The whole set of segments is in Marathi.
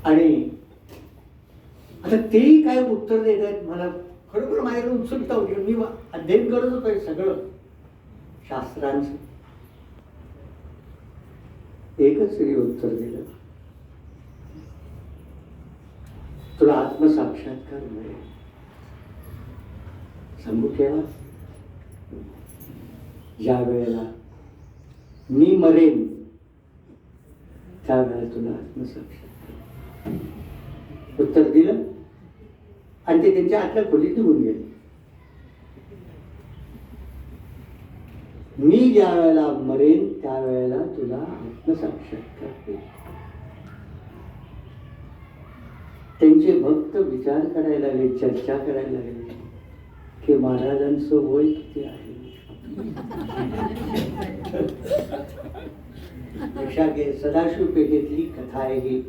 आणि आता तेही काय उत्तर देत आहेत मला खरोखर माझ्याकडे उत्सुकता होती. मी अध्ययन करत होतो सगळं शास्त्रांचं. एकच तरी उत्तर दिलं, तुला आत्मसाक्षात्कार मिळेल. सांगू केव्हा? ज्या वेळेला मी मरेन त्यावेळेला तुला आत्मसाक्षात्कार. उत्तर दिलं आणि ते त्यांच्या आतल्या खोलीत निघून गेले. मी ज्या वेळेला मरेन त्यावेळेला तुला आत्मसाक्षात्कार होईल. त्यांचे भक्त विचार करायला लागले, चर्चा करायला लागले की महाराजांचं वय किती आहे. सदाशिव पेठेतली कथा आहे ही.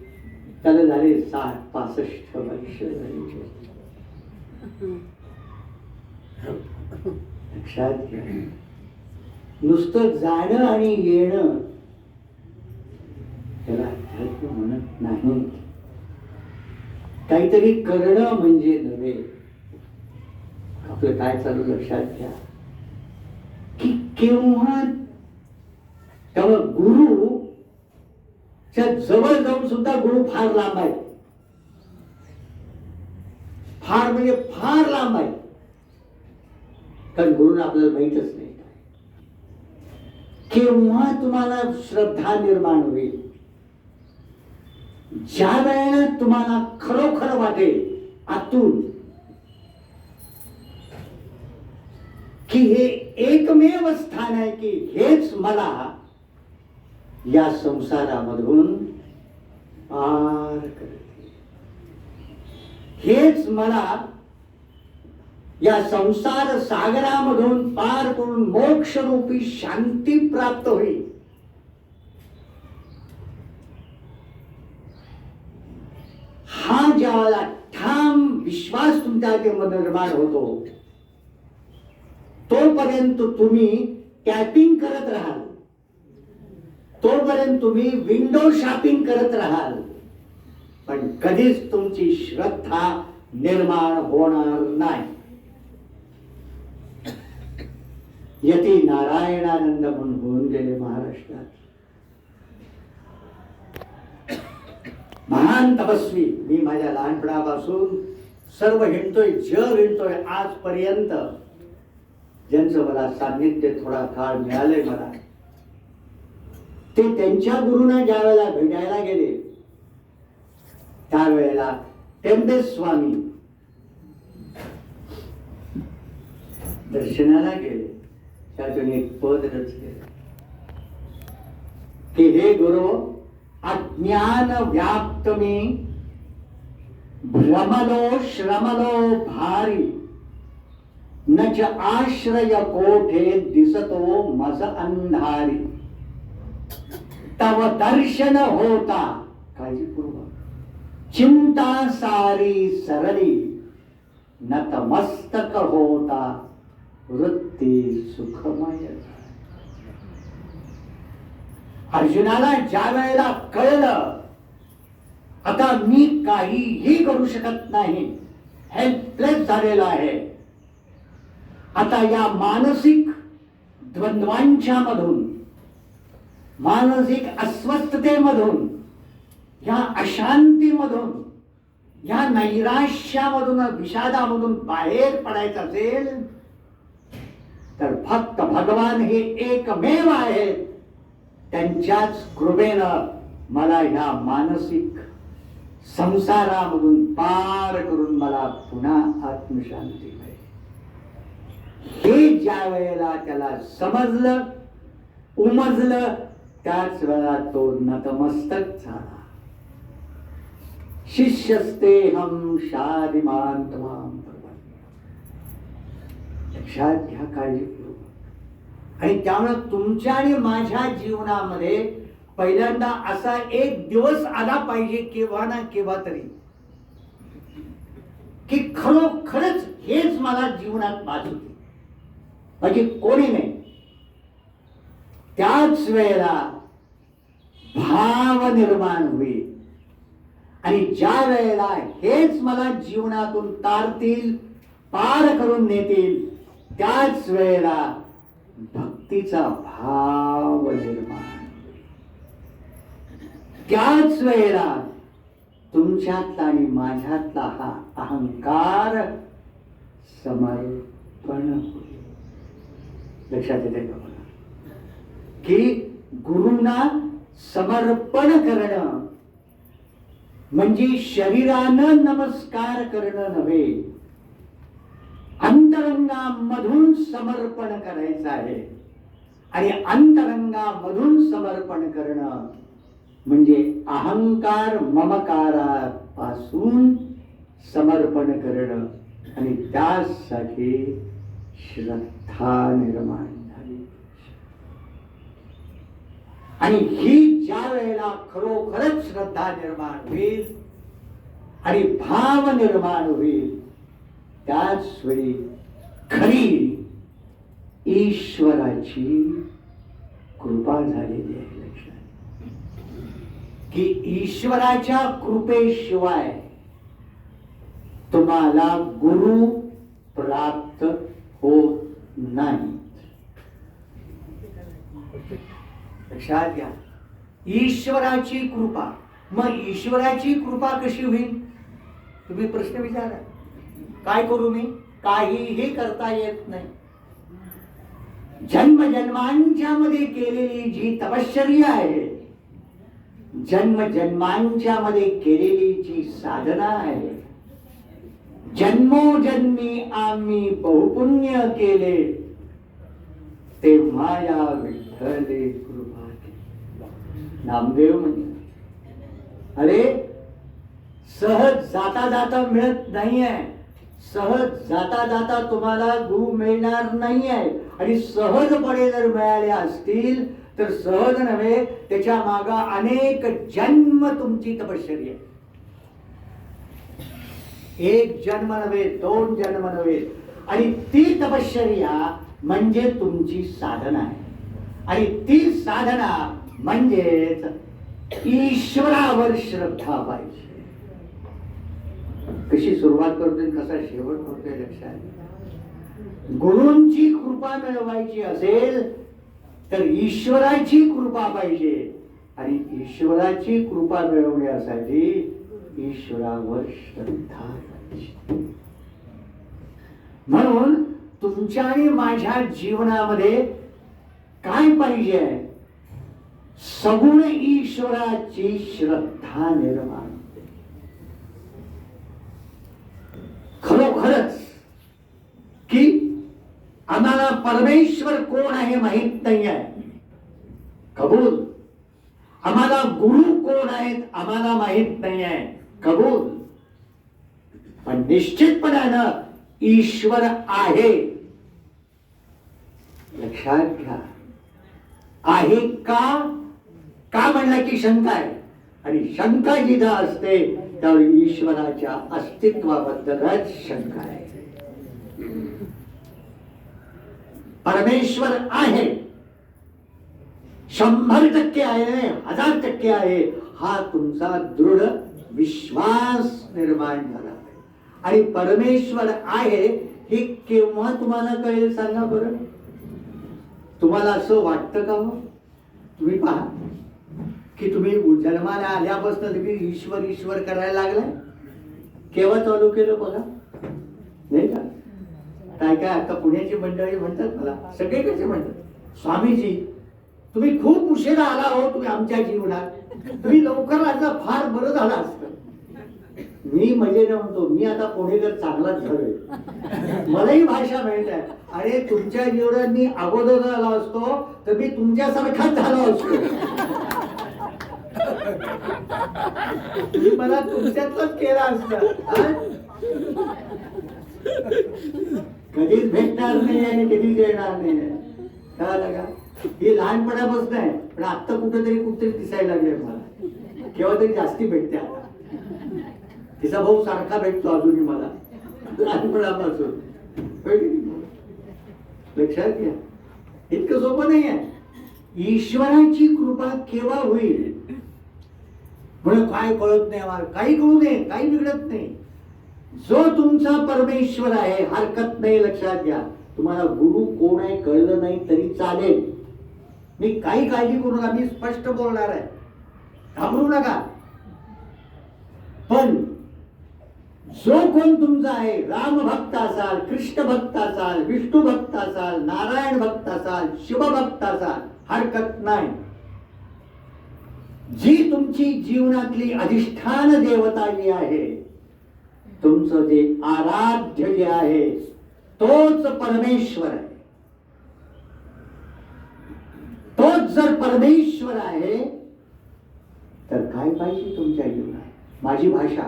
त्याला झाले 65 वर्ष झाली. लक्षात घ्या, नुसतं जाणं आणि येणं त्याला अध्यात्म म्हणत नाही. काहीतरी करणं म्हणजे नव्हे. आपलं काय चालू लक्षात घ्या की केव्हा तेव्हा गुरु च्या जवळ जाऊन सुद्धा गुरु फार लांब आहे. फार म्हणजे फार लांब आहे. कारण गुरुला आपल्याला माहीतच नाही. केव्हा तुम्हाला श्रद्धा निर्माण होईल? ज्या वेळेला तुम्हाला खरोखर वाटेल आतून की हे एकमेव स्थान आहे की हेच मला या संसारामधून पार करते, हेच मला या संसार सागरामधून पार करून मोक्ष रूपी शांती प्राप्त होईल. हा ज्याला ठाम विश्वास तुमच्या निर्माण होतो तोपर्यंत तुम्ही टॅपिंग करत राहाल, तोपर्यंत तुम्ही विंडो शॉपिंग करत राहाल, पण कधीच तुमची श्रद्धा निर्माण होणार नाही. यती नारायणानंद म्हणून होऊन गेले महाराष्ट्रात. महान तपस्वी. मी माझ्या लहानपणापासून सर्व हिंडतोय, जग हिंडतोय आजपर्यंत. ज्यांचं मला सान्निध्य थोडा काळ मिळालंय मला, ते त्यांच्या गुरुना ज्या वेळेला भेटायला गेले त्यावेळेला टेंबे स्वामी दर्शनाला गेले. त्यातून एक पद रचले की हे गुरु, अज्ञान व्याप्त मी भ्रमलो श्रमलो भारी, नच आश्रय कोठे दिसतो मज अंधारी, तव दर्शन होता काळजीपूर्वक चिंता सारी सरली, नतमस्तक होता वृत्ती सुखमय. अर्जुनाला ज्या वेळेला कळलं आता मी काहीही करू शकत नाही, हेल्पलेस झालेला आहे, आता या मानसिक द्वंद्वांच्या मधून, मानसिक अस्वस्थतेमधून, या अशांतीमधून, या नैराश्यामधून, विषादामधून बाहेर पडायचं असेल तर फक्त भगवान हे एकमेव आहे. त्यांच्याच कृपेनं मला ह्या मानसिक संसारामधून पार करून मला पुन्हा आत्मशांती मिळेल. हे ज्या वेळेला त्याला समजलं, उमजलं, त्याच वेळेला तो नतमस्तक झाला. शिष्यस्तेहं शादिमां त्वां प्रपन्ने. लक्षात घ्या काळजीपूर्वक. आणि त्यामुळे तुमच्या आणि माझ्या जीवनामध्ये पहिल्यांदा असा एक दिवस आला पाहिजे केव्हा ना केव्हा तरी की खरोखरच हेच मला जीवनात पाहिजे, म्हणजे कोणी नाही. त्याच वेळेला भाव निर्माण होईल. आणि ज्या वेळेला हेच मला जीवनातून तारतील, पार करून नेतील, त्याच वेळेला भक्तीचा भाव निर्माण, त्याच वेळेला तुमच्यातला आणि माझ्यातला हा अहंकार समर्पण होईल. लक्षात येते का मला? की गुरूंना समर्पण करणं म्हणजे शरीरानं नमस्कार करणं नव्हे, अंतरंगामधून समर्पण करायचं आहे. आणि अंतरंगामधून समर्पण करणं म्हणजे अहंकार ममकारापासून समर्पण करणं, आणि त्यासाठी श्रद्धा निर्माण झाली. आणि ही ज्या वेळेला खरोखरच श्रद्धा निर्माण होईल आणि भाव निर्माण होईल, त्याच वेळी खरी ईश्वराची कृपा झालेली आहे. लक्षात की ईश्वराच्या कृपेशिवाय तुम्हाला गुरु प्राप्त होत नाही. लक्षात घ्या, ईश्वराची कृपा. मग ईश्वराची कृपा कशी होईल? तुम्ही प्रश्न विचारा. काय करू मी? काहीही करता येत नाही. जन्मजन्मांच्या मध्ये केलेली जी तपश्चर्या आहे, जन्मजन्मांच्या मध्ये केलेली जी साधना आहे, जन्मोजन्मी आम्ही बहुपुण्य केले, तेव्हा या विठ्ठले कृपा केली. नामदेव म्हणजे अरे सहज जाता जाता मिळत नाहीये, सहज जाता जाता तुम्हाला गुरु मिळणार नाहीये. आणि सहजपणे जर मिळाले असतील तर सहज नव्हे, त्याच्या मागा अनेक जन्म तुमची तपश्चर्या आहे. एक जन्म नव्हे, 2 जन्म नव्हे. आणि ती तपश्चर्या म्हणजे तुमची साधना आहे. आणि ती साधना म्हणजेच ईश्वरावर श्रद्धा पाहिजे. कशी सुरुवात करतोय, कसा शेवट होतोय लक्षात. गुरूंची कृपा मिळवायची असेल तर ईश्वराची कृपा पाहिजे. आणि ईश्वराची कृपा मिळवण्यासाठी ईश्वरावर श्रद्धा पाहिजे. म्हणून तुमच्या आणि माझ्या जीवनामध्ये काय पाहिजे? सगुण ईश्वराची श्रद्धा निर्माण. खरोखरच की आम्हाला परमेश्वर कोण आहे माहित नाही आहे, कबूल. आम्हाला गुरु कोण आहेत आम्हाला माहित नाही आहे, कबूल. पण निश्चितपणानं ईश्वर आहे. लक्षात घ्या. आहे का? का म्हणलं की शंका आहे. आणि शंका जिथं असते त्यावेळी ईश्वराच्या अस्तित्वाबद्दलच शंका आहे. परमेश्वर आहे, 100% आहे, 1000% आहे, हा तुमचा दृढ विश्वास निर्माण झाला. आणि परमेश्वर आहे हे केव्हा तुम्हाला कळेल सांगा बरं? तुम्हाला असं वाटतं का? मग तुम्ही पहा की तुम्ही जन्माला आल्यापासून तुम्ही ईश्वर ईश्वर करायला लागलाय. केव्हा चालू केलं बघा, नाही का? काय काय आता पुण्याची मंडळी म्हणतात, मला सगळीकडचे म्हणतात, स्वामीजी तुम्ही खूप उशिरा आला हो तुम्ही आमच्या जीवनात, तुम्ही लवकर आला फार बरं झालं असतं. मी मजेने म्हणतो, मी आता पुणेकर चांगलाच झालोय, मलाही भाषा मिळत आहे. अरे तुमच्या जीवनात मी अगोदर झाला असतो तर मी तुमच्यासारखाच झालो असतो. तुम्ही मला तुमच्यातलंच केलं असतं. कधीच भेटणार नाही आणि कधीच येणार नाही. कळलं का? ही लहानपणापासून आहे, पण आता कुठेतरी दिसायला लागले मला. केव्हा तरी जास्ती भेटते आता. तिचा भाऊ सारखा भेटतो अजूनही मला लहानपणापासून. लक्षात घ्या, इतकं सोपं नाही आहे. ईश्वराची कृपा केव्हा होईल? म्हणून काय कळत नाही आम्हाला, काही कळू नये, काही बिघडत नाही. जो तुमचा परमेश्वर आहे, हरकत नाही, लक्षात घ्या. तुम्हाला गुरु कोण आहे कळलं नाही तरी चालेल, मी काही काळजी करू नका, मी स्पष्ट बोलणार आहे, घाबरू नका. पण जो कोण तुमचा आहे, राम भक्त असाल, कृष्ण भक्त असाल, विष्णू भक्त असाल, नारायण भक्त असाल, शिवभक्त असाल, हरकत नाही. जी तुमची जीवनातली अधिष्ठान देवता जी आहे, तुमचं जे आराध्य जे आहे, तोच परमेश्वर आहे. तोच जर परमेश्वर आहे तर काय पाहिजे तुमच्या जीवनात? माझी भाषा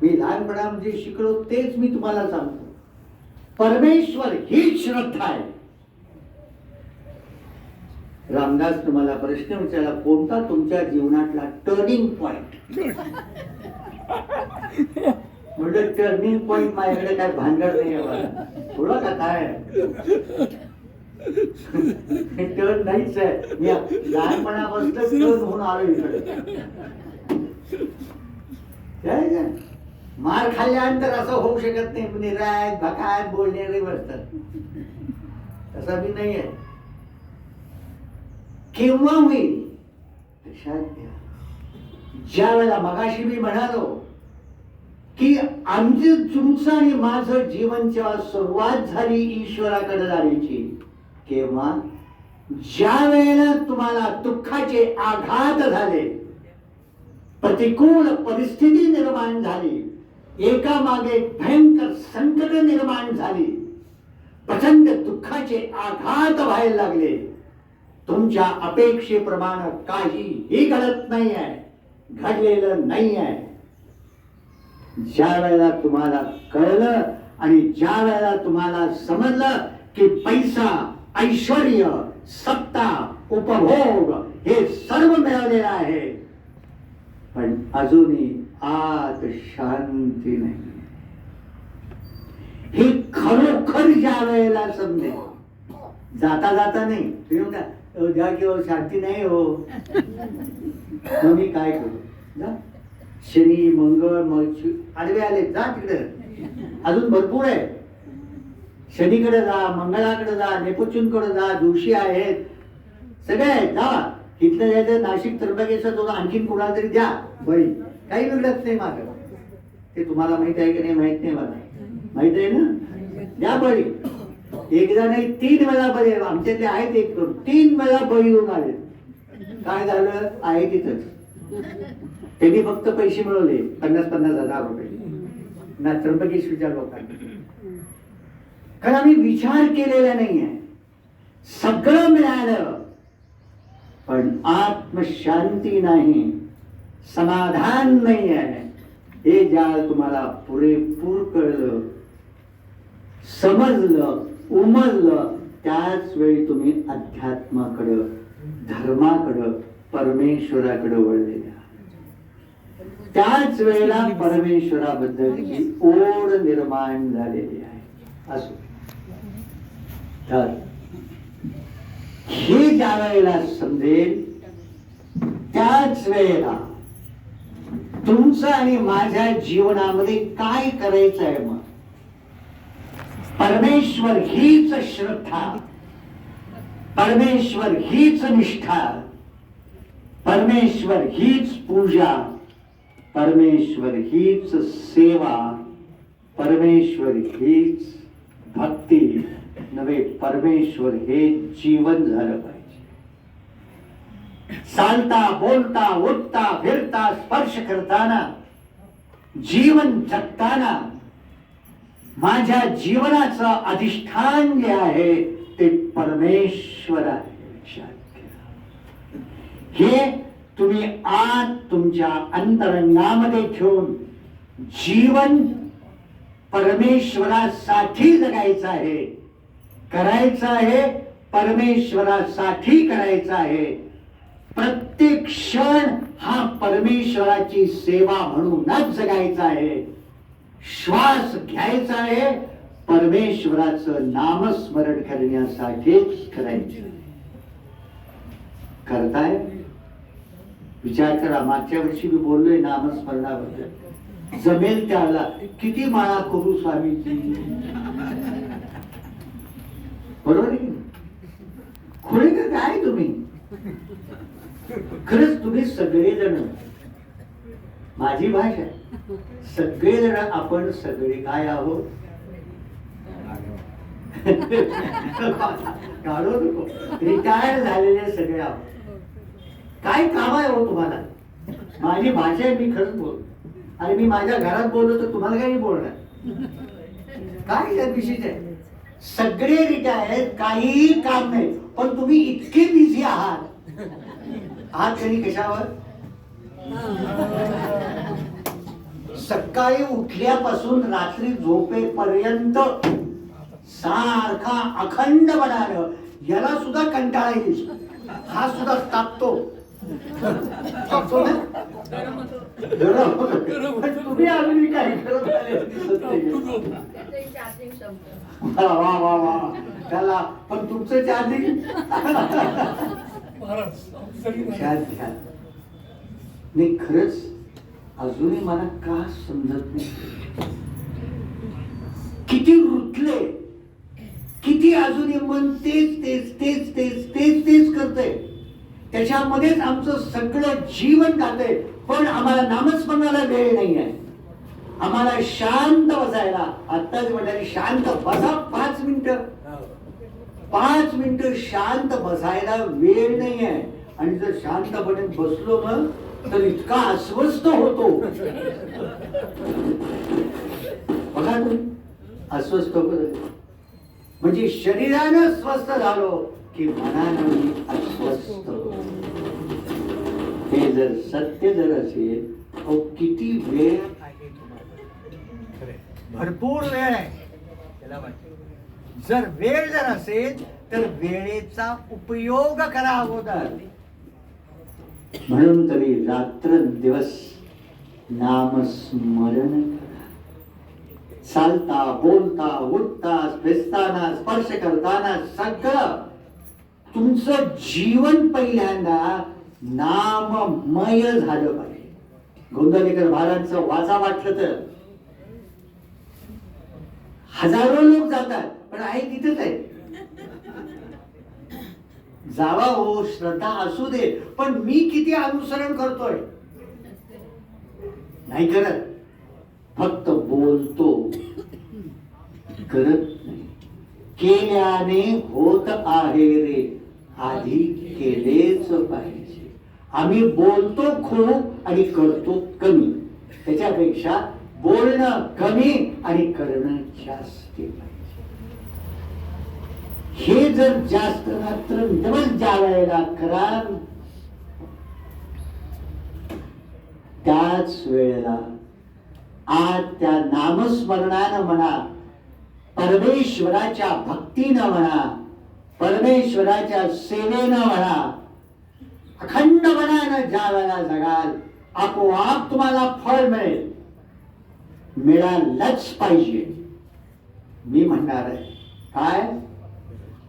मी लहानपणामध्ये शिकलो तेच मी तुम्हाला सांगतो. परमेश्वर ही श्रद्धा आहे. रामदास तुम्हाला प्रश्न विचारला, कोणता तुमच्या जीवनातला टर्निंग पॉइंट? म्हणजे टर्निंग पॉइंट माझ्याकडे काय भानगड नाही आहे, थोडं का काय टर्न नाहीच आहे. मी लहानपणापासून टर्न होऊन आलो इकडे. मार खाल्ल्यानंतर असं होऊ शकत नाही, निराय भकाय बोलणारे बसतात, तसा मी नाही आहे. केव्हा होईल? लक्षात घ्या, ज्या वेळेला मगाशी मी म्हणालो की आमचं तुमचं आणि माझं जीवन जेव्हा सुरुवात झाली ईश्वराकडे जाण्याची, केव्हा? ज्या वेळेला तुम्हाला दुःखाचे आघात झाले, प्रतिकूल परिस्थिती निर्माण झाली, एकामागे भयंकर संकट निर्माण झाली, प्रचंड दुःखाचे आघात व्हायला लागले, तुमच्या अपेक्षेप्रमाणे काहीही घडत नाही आहे, घडलेलं नाही आहे. ज्या वेळेला तुम्हाला कळलं आणि ज्या वेळेला तुम्हाला समजलं की पैसा, ऐश्वर्य, सत्ता, उपभोग हे सर्व मिळालेलं आहे, पण अजूनही आत शांती नाही, हे खरोखर ज्या वेळेला समजेल, जाता जाता नाही, द्या किंवा शांती नाही हो, मग मी काय करू? जा, शनी मंगळ मग आडवे आले, जा तिकडे, अजून भरपूर आहे. शनीकडे जा, मंगळाकडे जा, नेपच्यूनकडे जा, जोशी आहेत, सगळे आहेत, जा. इथलं जायचं नाशिक त्र्यंबकेश्वर, तो आणखीन कोणाला तरी द्या बळी, काही बिघडत नाही माझं. ते तुम्हाला माहित आहे की नाही माहित नाही, मला माहित आहे ना, द्या बळी. एकदा नाही 3 वेळा बळी, आमच्यातले आहेत एक करून 3 वेळा बळी होऊन आले. काय झालं? आहे तिथंच, त्यांनी फक्त पैसे मिळवले 50,000 रुपये ना त्र्यंबकेश्वरच्या लोकांनी, कारण आम्ही विचार केलेला नाही आहे. सगळं मिळालं पण आत्मशांती नाही, समाधान नाही आहे. हे ज्या तुम्हाला पुरेपूर कळलं, समजलं, उमजलं, त्याच वेळी तुम्ही अध्यात्माकडं, धर्माकडं, परमेश्वराकडे वळलेल्या, त्याच वेळेला परमेश्वराबद्दलची ओढ निर्माण झालेली आहे. असो तर हे ज्या वेळेला समजेल, त्याच वेळेला तुमचं आणि माझ्या जीवनामध्ये काय करायचं आहे. मग परमेश्वर हीच श्रद्धा, परमेश्वर हीच निष्ठा, परमेश्वर हीच पूजा, परमेश्वर हीच सेवा, परमेश्वर हीच भक्ती नव्हे, परमेश्वर हे जीवन झालं पाहिजे. चालता, बोलता, उठता, फिरता, स्पर्श करताना, जीवन जगताना माझ्या जीवनाचं अधिष्ठान जे आहे ते परमेश्वर आहे. हे तुम्ही आज तुमच्या अंतरंगामध्ये ठेवून जीवन परमेश्वरासाठी जगायचं आहे, करायचं आहे, परमेश्वरासाठी करायचं आहे. प्रत्येक क्षण हा परमेश्वराची सेवा म्हणूनच जगायचा आहे. श्वास घ्यायचा आहे, परमेश्वराचं नामस्मरण करण्यासाठीच करायचं. करताय? विचार करा, मागच्या वर्षी मी बोललोय नामस्मरणाबद्दल, जमेल त्याला किती माळा करू स्वामीची, बरोबर आहे? खोळे का काय तुम्ही? खरंच तुम्ही सगळेजण, माझी भाषा, सगळेजण आपण सगळे काय आहोत? काढू नको, रिटायर झालेले सगळे आहोत. काय काम आहे हो तुम्हाला? माझी भाषा आहे, मी खरंच बोल, आणि मी माझ्या घरात बोललो तर तुम्हाला काही बोलणार काय? या विशेष आहे, सगळे रिटायर, काही काम नाही, पण तुम्ही इतके बिझी आहात. आहात तरी कशावर? सकाळी उठल्यापासून रात्री झोपेपर्यंत सारखा अखंड बनानं, याला सुद्धा कंटाळा येईल, हा सुद्धा तापतो ना. तुम्ही अजूनही काही करत आले. वा वा वा, त्याला पण तुमचं चार्जिंग नाही. खरंच अजूनही मला का समजत नाही, किती रुतले, किती अजूनही मन तेच तेच तेच तेच तेच तेच करतंय, त्याच्यामध्येच आमचं सगळं जीवन जातंय. पण आम्हाला नामस्मरणाला वेळ नाही आहे, आम्हाला शांत बसायला. आत्ताच म्हणाले शांत बसा, 5 मिनिटं शांत बसायला वेळ नाही आहे. आणि जर शांतपणे बसलो ना तर इतका अस्वस्थ होतो, बघा तुम्ही, अस्वस्थ होतो. म्हणजे शरीरानं स्वस्थ झालो की मनानं अस्वस्थ होतो. हे जर सत्य जर असेल, तो किती वेळ आहे तुम्हाला? भरपूर वेळ आहे त्याला. जर वेळ जर असेल तर वेळेचा उपयोग करा अगोदर. म्हणून तरी रात्र दिवस नामस्मरण करा. चालता, बोलता, उठता, बेसताना, स्पर्श करताना सगळं तुमचं जीवन पहिल्यांदा नाममय झालं पाहिजे. गोंदवलेकर महाराजांचं वाचा वाटलं तर हजारो लोक जातात, पण आहे तिथेच आहे. जावा हो, श्रद्धा असू दे, पण मी किती अनुसरण करतोय? नाही करत, फक्त बोलतो, करत नाही. केल्याने होत आहे रे, आधी केलेच पाहिजे. आम्ही बोलतो खूप आणि करतो कमी, त्याच्यापेक्षा बोलणं कमी आणि करणं जास्त पाहिजे. हे जर जास्त रात्र दिवस ज्या वेळेला कराल, त्याच वेळेला आज त्या नामस्मरणानं म्हणा, परमेश्वराच्या भक्तीनं म्हणा, परमेश्वराच्या सेवेनं म्हणा, अखंडपणानं ज्या वेळेला जगाल, आपोआप तुम्हाला फळ मिळेल. मिळालंच पाहिजे. मी म्हणणार आहे काय,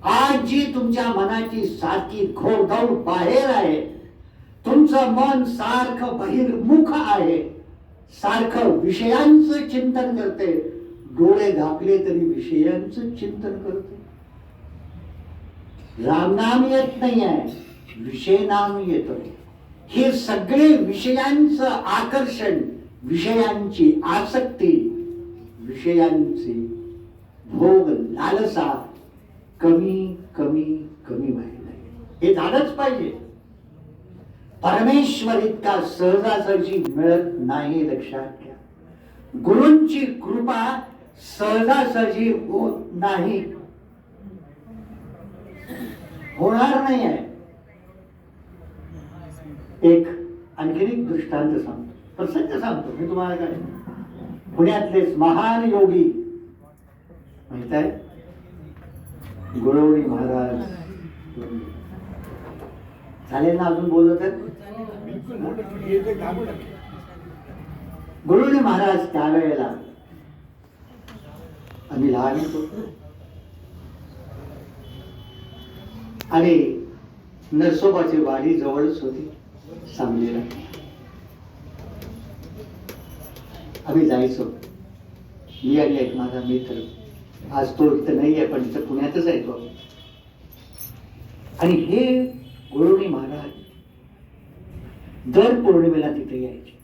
आज जी तुमच्या मनाची सारखी घोडदौड बाहेर आहे, तुमचं मन सारखं बहिर्मुख आहे, सारखं विषयांचं चिंतन करते, डोळे झाकले तरी विषयांचं चिंतन करते. रामनाम येत नाही आहे, विषय नाम येतोय. हे सगळे विषयांचं आकर्षण, विषयांची आसक्ती, विषयांची भोग लालसा कमी कमी कमी व्हायला, हे झालंच पाहिजे. परमेश्वर इतका सहजासहजी मिळत नाही, लक्षात घ्या. गुरूंची कृपा सहजासहजी होत नाही, होणार नाही आहे. एक आणखीन एक दृष्टांत सांगतो, प्रसंग सांगतो मी तुम्हाला. काय, पुण्यातलेच महान योगी माहित आहे, गुरवणी महाराज. चालेल ना अजून बोललो तर? गुरुजी महाराज त्यावेळेला आम्ही लहान होतो आणि नरसोबाची वाडी जवळच होती. सांगलीला आम्ही जायचो. मी आणि एक माझा मित्र, आज तो इथं नाही आहे पण इथं पुण्यातच आहे तो. आणि हे गुरुनी महाराज दर पौर्णिमेला तिथे यायचे.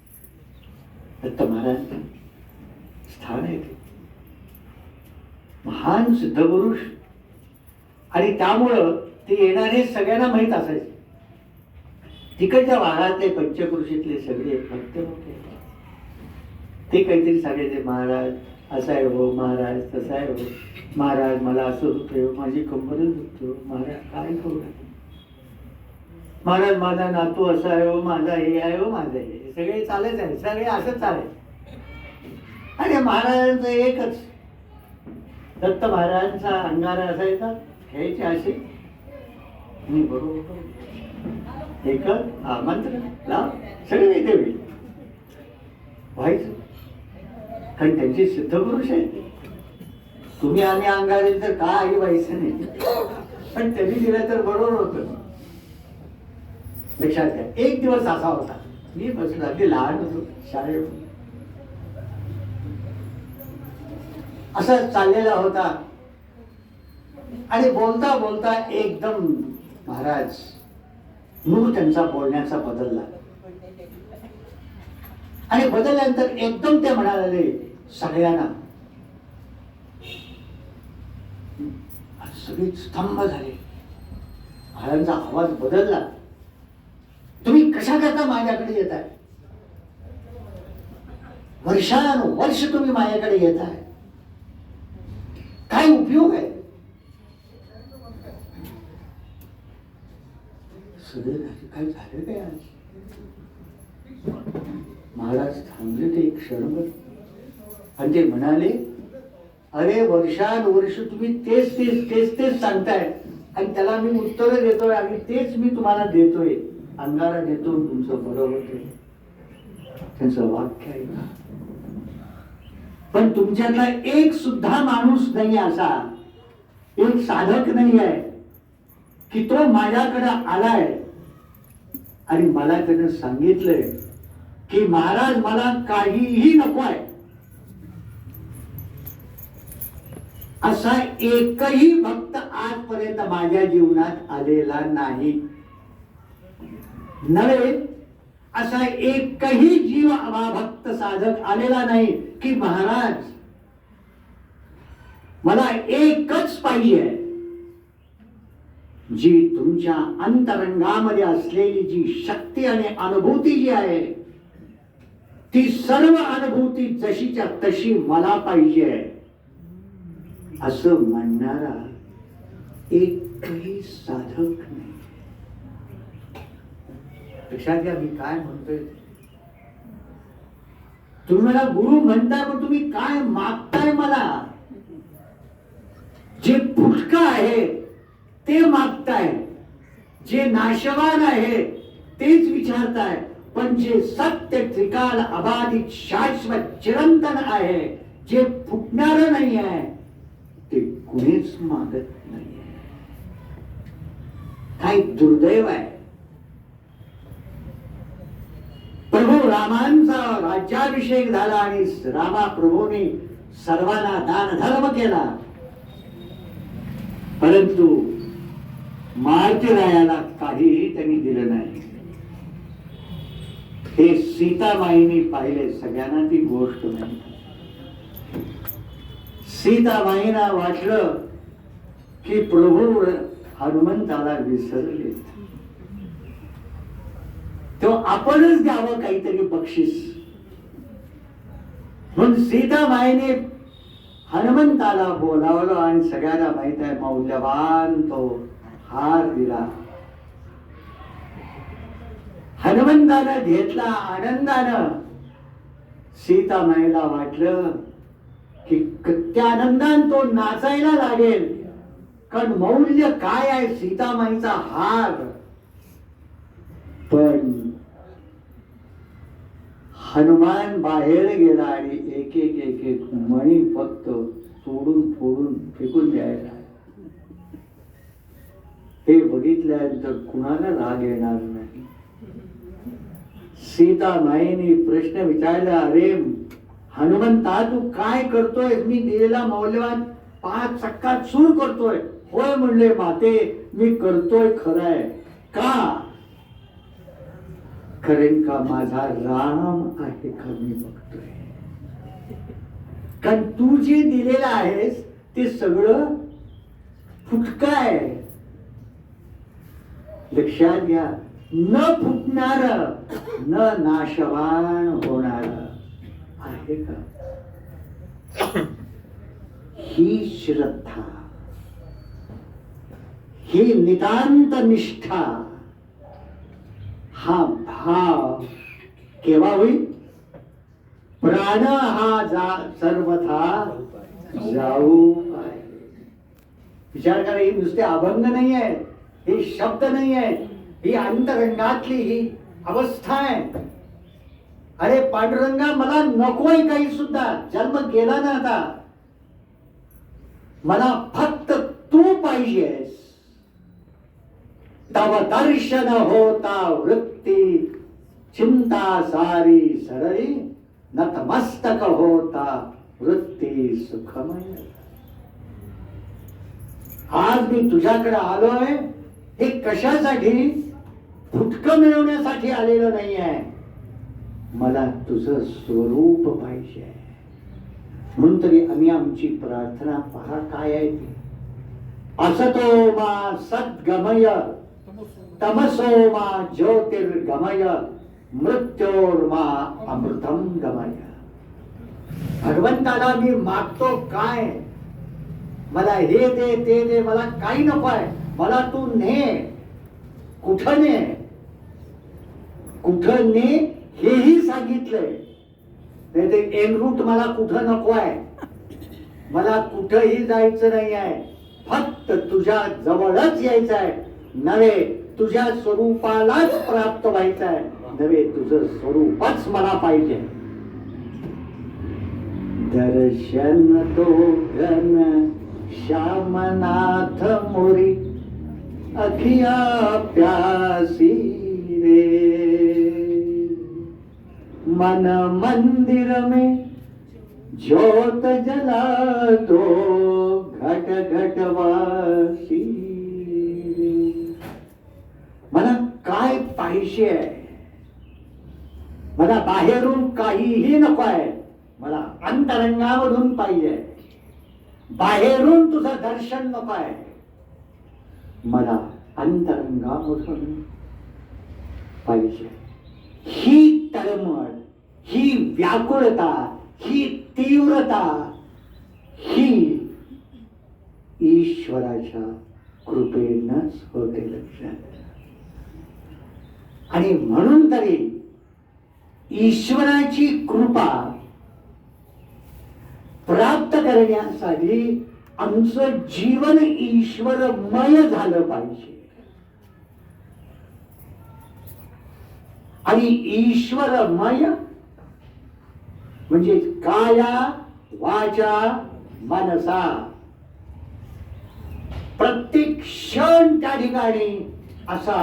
दत्त महाराज स्थान आहे ते, महान सिद्धपुरुष. आणि त्यामुळं ते येणारे सगळ्यांना माहीत असायचे. तिकडच्या भागातले पंचक्रोशीतले सगळे भक्त होते. ते काहीतरी सांगायचे, महाराज असं आहे हो, महाराज तसं आहे हो, महाराज मला असं होतं, माझी कंबरच दुखतो, महाराज काय करू, महाराज माझा नातू असा आहे हो, माझा हे आहे हो, माझं हे सगळे चालत आहे, सगळे असंच चालेल. आणि महाराजांचं एकच, दत्त महाराजांचा अंगारा असायचा, घ्यायचे असे मी बरोबर एक मंत्र लाव, सगळे इथे होईल व्हायचं. कारण त्यांचे सिद्धपुरुष आहेत. तुम्ही आम्ही अंगारे तर काही व्हायचं नाही, पण त्यांनी दिलं तर बरोबर होतं. लक्षात घ्या. एक दिवस असा होता, मी बसून अगदी लहान होतो शाळेत, असं चाललेला होता. आणि बोलता बोलता एकदम महाराज मूड त्यांचा बोलण्याचा बदलला. आणि बदलल्यानंतर एकदम ते म्हणाले सगळ्यांना, सगळे स्तंभ झाले. महाराजांचा आवाज बदलला. तुम्ही कशा करता माझ्याकडे येत आहे? वर्षानुवर्ष तुम्ही माझ्याकडे येत आहे, काय उपयोग आहे? काय झालं काय आज? महाराज थांबले ते एक क्षणभर आणि ते म्हणाले, अरे वर्षानुवर्ष तुम्ही तेच तेच तेच तेच सांगताय आणि त्याला मी उत्तर देतोय आणि तेच मी तुम्हाला देतोय, अंगारा देतो, तुमचं बरोबर आहे. त्यांचं वाक्य आहे. पण तुमच्यातला एक सुद्धा माणूस नाही असा, एक साधक नाही आहे की तो माझ्याकडे आलाय आणि मला त्यानं सांगितलंय की महाराज मला काहीही नको आहे. असा एकही भक्त आजपर्यंत माझ्या जीवनात आलेला नाही. नव्हे, असा एकही जीव भक्त साधक आलेला नाही की महाराज मला एकच पाहिजे, जी तुमच्या अंतरंगामध्ये असलेली जी शक्ती आणि अनुभूती जी आहे, ती सर्व अनुभूती जशीच्या तशी मला पाहिजे, असं म्हणणारा एकही साधक नाही. लक्षात घ्या मी काय म्हणतोय. तुम्ही मला गुरु म्हणताय, पण तुम्ही काय मागताय मला? जे फुटका आहे ते मागताय, जे नाशवान आहे तेच विचारताय, पण जे सत्य त्रिकाल अबाधित शाश्वत चिरंतन आहे, जे फुटणार नाही आहे, ते कुणीच मागत नाही. काय दुर्दैव आहे. प्रभू रामांचा राज्याभिषेक झाला आणि रामा प्रभूने सर्वांना दान धर्म केला, परंतु मारुतीरायाला काहीही त्यांनी दिलं नाही. हे सीतामाईने पाहिले, सगळ्यांना ती गोष्ट नाही. सीतामाईला वाटलं की प्रभू हनुमंताला विसरले, तो आपणच द्यावं काहीतरी बक्षीस. म्हणून सीतामाईने हनुमंताला बोलावलं आणि सगळ्यांना माहित आहे मौल्यवान तो हार दिला. हनुमंतानं घेतला आनंदानं. सीतामाईला वाटलं की त्या आनंदानं तो नाचायला लागेल, कारण मौल्य काय आहे सीतामाईचा हार. पण हनुमान बाहेर गेला आणि एक एक एक एक मणी फक्त सोडून फोडून फेकून द्यायला. हे बघितल्यानंतर कुणाला राग येणार नाही. सीतामाईने प्रश्न विचारला, अरे हनुमंता तू काय करतोय? मी दिलेला मौल्यवान 5 चक्का चूर करतोय. होय म्हणले माते, मी करतोय खरंय. का? कारण का माझा राम आहे का मी बघतोय. कारण तू जे दिलेलं आहेस ते सगळं फुटकं आहे. लक्षात घ्या, न फुटणार, न नाशवान होणार आहे का? ही श्रद्धा, ही नितांत निष्ठा, हा भाव केव्हा होईल? प्राण हा सर्वथा जाऊ आहे. विचार करा, ही नुसते अभंग नाही आहे, हे शब्द नाही आहे, ही अंतरंगातली ही अवस्था आहे. अरे पांडुरंगा, मला नकोय काही सुद्धा, जन्म गेला ना आता, मला फक्त तू पाहिजेस. तव दर्शन होता वृत्ती, चिंता सारी सरळी, नतमस्तक होता वृत्ती सुखमय. आज मी तुझ्याकडे आलोय, हे कशासाठी? फुटकं मिळवण्यासाठी आलेलं नाही आहे. मला तुझं स्वरूप पाहिजे. म्हणून तरी आम्ही आमची प्रार्थना पहा काय आहे ती. असतो मा सद्गमय, तमसो मा ज्योतिर्गमय, मृत्योर्मा अमृतम गमय. भगवंताला मी मागतो काय? मला हे दे ते दे, मला काही नको आहे. मला तू ने. कुठं ने? कुठं ने हेही सांगितलंय. नाही ते एन रूट मला कुठं नको आहे. मला कुठंही जायचं नाही आहे. फक्त तुझ्या जवळच यायचं आहे. नव्हे तुझ्या स्वरूपालाच प्राप्त व्हायचं आहे. नव्हे तुझं स्वरूपच मला पाहिजे. दर्शन तो घन श्यामनाथ मोरी, अखिया प्यासी रे. मन मंदिर में ज्योत जला दो, घट घट वासी रे. मला काय पाहिजे? मला बाहेरून काहीही नको आहे. मला अंतरंगामधून पाहिजे. बाहेरून तुझं दर्शन नको आहे. मला अंतरंगामधून पाहिजे. ही तळमळ, ही व्याकुळता, ही तीव्रता, ही ईश्वराच्या कृपेनच होते. लक्षात. आणि म्हणून तरी ईश्वराची कृपा प्राप्त करण्यासाठी आमचं जीवन ईश्वरमय झालं पाहिजे. आणि ईश्वरमय म्हणजे काया वाचा मनसा, प्रत्येक क्षण त्या ठिकाणी असा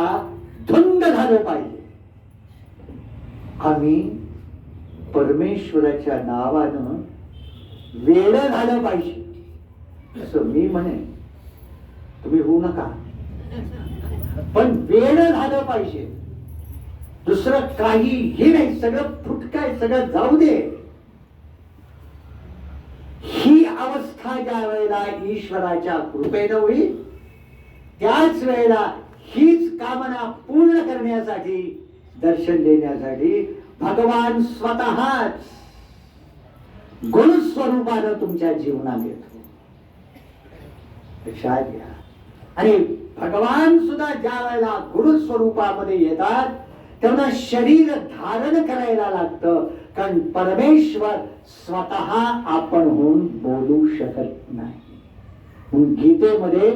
धुंद झालं पाहिजे. आम्ही परमेश्वराच्या नावानं वेड झालं पाहिजे असं मी म्हणे. तुम्ही होऊ नका, पण वेड झालं पाहिजे. दुसरं काहीही नाही. सगळं फुटकाय, सगळं जाऊ दे. ही अवस्था ज्या वेळेला ईश्वराच्या कृपेनं होईल, त्याच वेळेला हीच कामना पूर्ण करण्यासाठी, दर्शन देण्यासाठी भगवान स्वतःच गुणस्वरूपानं तुमच्या जीवनात येतो. लक्षात घ्या. आणि भगवान सुद्धा ज्या वेळेला गुणस्वरूपामध्ये येतात तेव्हा शरीर धारण करायला लागतं. कारण परमेश्वर स्वतः आपण होऊन बोलू शकत नाही. म्हणून गीतेमध्ये